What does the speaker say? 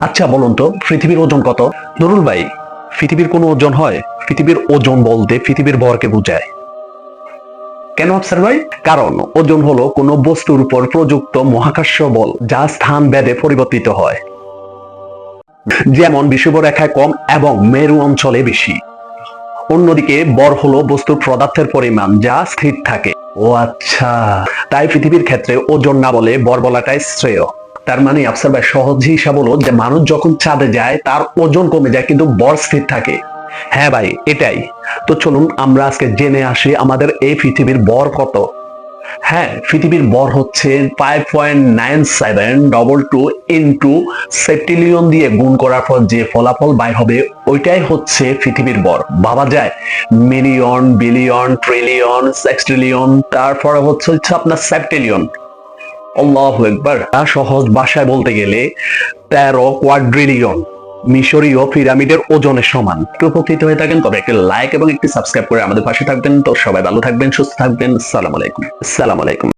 আচ্ছা বলুন তো পৃথিবীর ওজন কত? নুরুল ভাই, পৃথিবীর কোনো ওজন হয়? পৃথিবীর ওজন বলতে পৃথিবীর ভরকে বোঝায়। কেন আফসার ভাই? কারণ ওজন হলো কোনো বস্তুর উপর প্রযুক্ত মহাকর্ষ বল যা স্থান ভেদে পরিবর্তিত হয়। যেমন বিষুবরেখায় কম এবং মেরু অঞ্চলে বেশি। অন্যদিকে ভর হলো বস্তুর পদার্থের পরিমাণ যা স্থির থাকে। ও আচ্ছা, তাই পৃথিবীর ক্ষেত্রে ওজন না বলে ভর বলাটাই শ্রেয়। তার মানে আফসার ভাই সহজ হিসাব হলো যে মানুষ যখন চাঁদে যায় তার ওজন কমে যায় কিন্তু ভর স্থির থাকে। হ্যাঁ ভাই, এটাই। তো চলুন আমরা আজকে জেনে আসি আমাদের এই পৃথিবীর ভর কত। হ্যাঁ, পৃথিবীর ভর হচ্ছে 5.9722 ইন্টু সেপ্টিলিয়ন দিয়ে গুণ করার পর যে ফলাফল বাইর হবে ওইটাই হচ্ছে পৃথিবীর ভর। ভাবা যায়, মিলিয়ন, বিলিয়ন, ট্রিলিয়ন, সেক্সট্রিলিয়ন, তারপরে হচ্ছে আপনার সেপ্টিলিয়ন। আল্লাহু আকবার। সহজ ভাষায় বলতে গেলে 13 কোয়াড্রিলিয়ন মিশরীয় পিরামিডের ওজনের সমান। কেউ উপকৃত হয়ে থাকেন তবে একটি লাইক এবং একটি সাবস্ক্রাইব করে আমাদের পাশে থাকবেন। তো সবাই ভালো থাকবেন, সুস্থ থাকবেন। আসসালামু আলাইকুম।